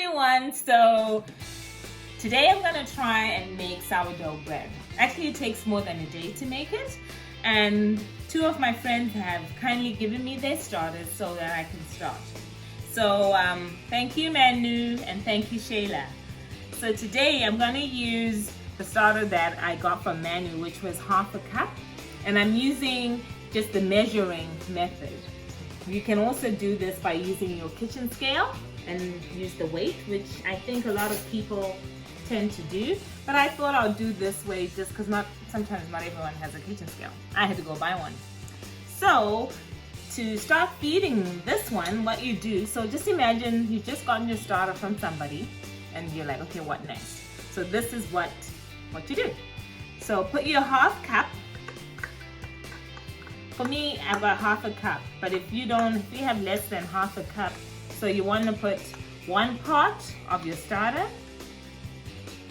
everyone. So today I'm gonna try and make sourdough bread. Actually, it takes more than a day to make it, and two of my friends have kindly given me their starters so that I can start. So thank you Manu and thank you Shayla. So today I'm gonna use the starter that I got from Manu, which was half a cup, and I'm using just the measuring method. You can also do this by using your kitchen scale and use the weight, which I think a lot of people tend to do, but I thought I'll do this way just because sometimes not everyone has a kitchen scale. I had to go buy one. So to start feeding this one, what you do, so just imagine you've just gotten your starter from somebody and you're like, okay, what next? So this is what you do. So put your half cup. For me, I've got half a cup, but if you have less than half a cup, so you want to put 1 part of your starter,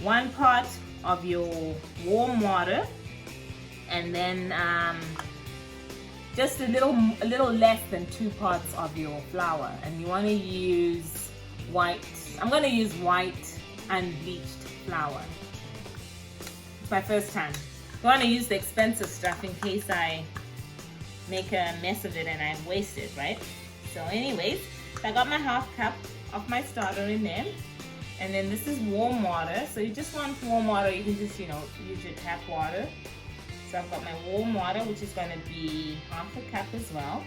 1 part of your warm water, and then just a little less than 2 parts of your flour. And you want to use white. I'm going to use white unbleached flour. It's my first time. You want to use the expensive stuff in case I make a mess of it and I waste it, right? So anyways, I got my half cup of my starter in there, and then this is warm water. So you just want warm water, you can just use your tap water. So I've got my warm water, which is going to be half a cup as well.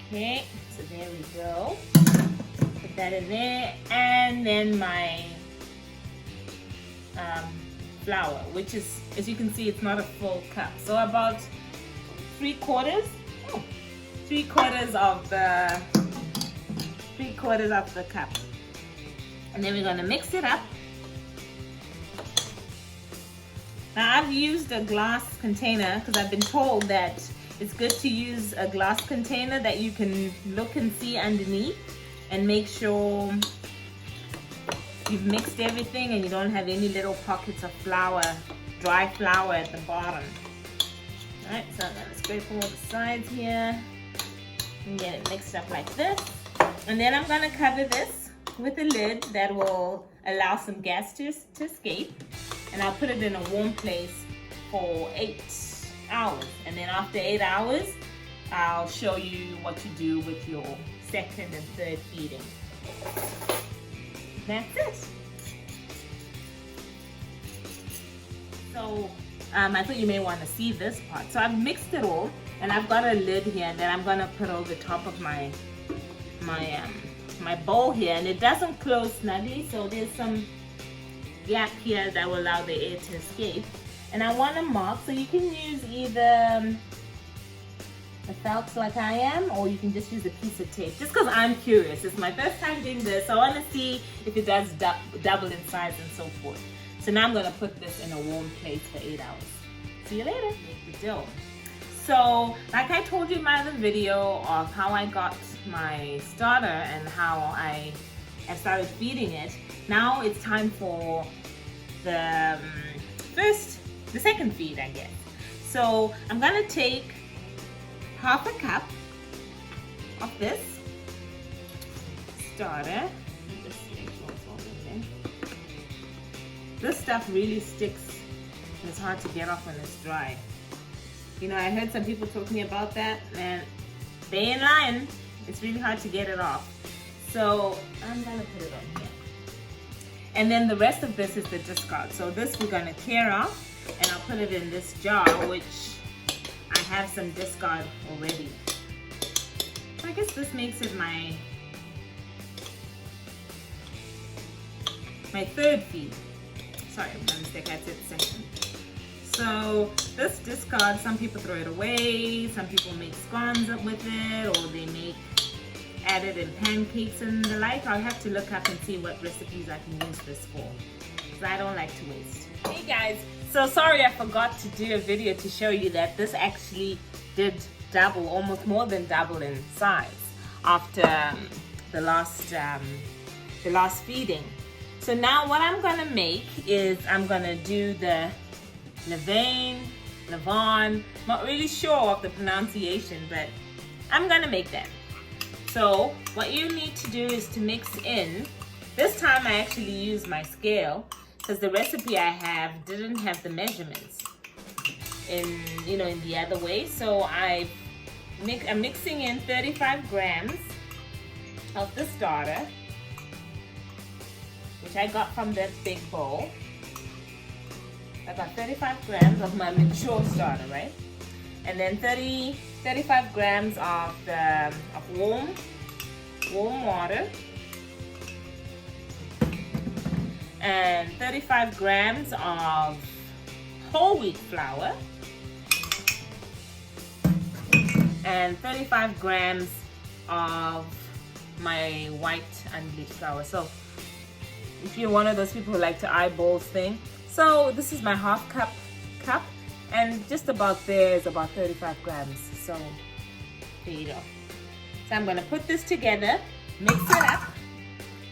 Okay, so there we go. Put that in there, and then my flour, which is, as you can see, it's not a full cup, so about 3/4 of the cup. And then we're going to mix it up. Now I've used a glass container because I've been told that it's good to use a glass container that you can look and see underneath and make sure you've mixed everything and you don't have any little pockets of flour, dry flour at the bottom. Alright, so I'm going to scrape all the sides here and get it mixed up like this. And then I'm going to cover this with a lid that will allow some gas to escape. And I'll put it in a warm place for 8 hours. And then after 8 hours, I'll show you what to do with your second and third feeding. That's it. So I thought you may want to see this part. So I've mixed it all, and I've got a lid here that I'm gonna put over top of my bowl here, and it doesn't close snugly, so there's some gap here that will allow the air to escape. And I want to mark, so you can use either a felt like I am, or you can just use a piece of tape, just because I'm curious. It's my first time doing this, so I want to see if it does double in size and so forth. So now I'm going to put this in a warm place for 8 hours. See you later. Make the dough. So like I told you in my other video of how I got my starter and how I started feeding it, now it's time for the second feed, I guess. So I'm going to take half a cup of this starter. This stuff really sticks and it's hard to get off when it's dry. You know, I heard some people talking about that, and they ain't lying. It's really hard to get it off. So I'm gonna put it on here. And then the rest of this is the discard. So this we're gonna tear off, and I'll put it in this jar, which I have some discard already. So I guess this makes it my third feed. Sorry, my mistake, I said second. So this discard, some people throw it away, some people make scones up with it, or they add it in pancakes and the like. I'll have to look up and see what recipes I can use this for, because I don't like to waste. Hey guys, so sorry I forgot to do a video to show you that this actually did double, almost more than double in size after the last feeding. So now what I'm gonna make is I'm gonna do the Levain, not really sure of the pronunciation, but I'm gonna make that. So what you need to do is to mix in This time I actually used my scale because the recipe I have didn't have the measurements in the other way. So I'm mixing in 35 grams of the starter, which I got from that big bowl. I got 35 grams of my mature starter, right? And then 35 grams of warm water, and 35 grams of whole wheat flour, and 35 grams of my white unbleached flour. So if you're one of those people who like to eyeball things, so this is my half cup, and just about there is about 35 grams. So there you go. So I'm gonna put this together, mix it up,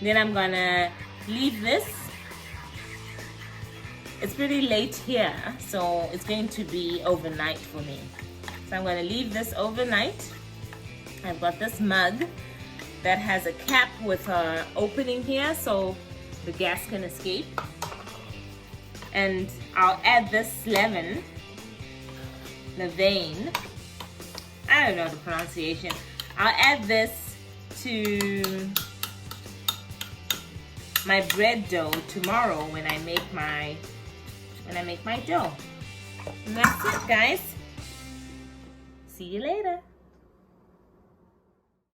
then I'm gonna leave this. It's pretty late here, so it's going to be overnight for me. So I'm gonna leave this overnight. I've got this mug that has a cap with an opening here so the gas can escape. And I'll add this Levain. I don't know the pronunciation. I'll add this to my bread dough tomorrow when I make my dough. And that's it, guys. See you later.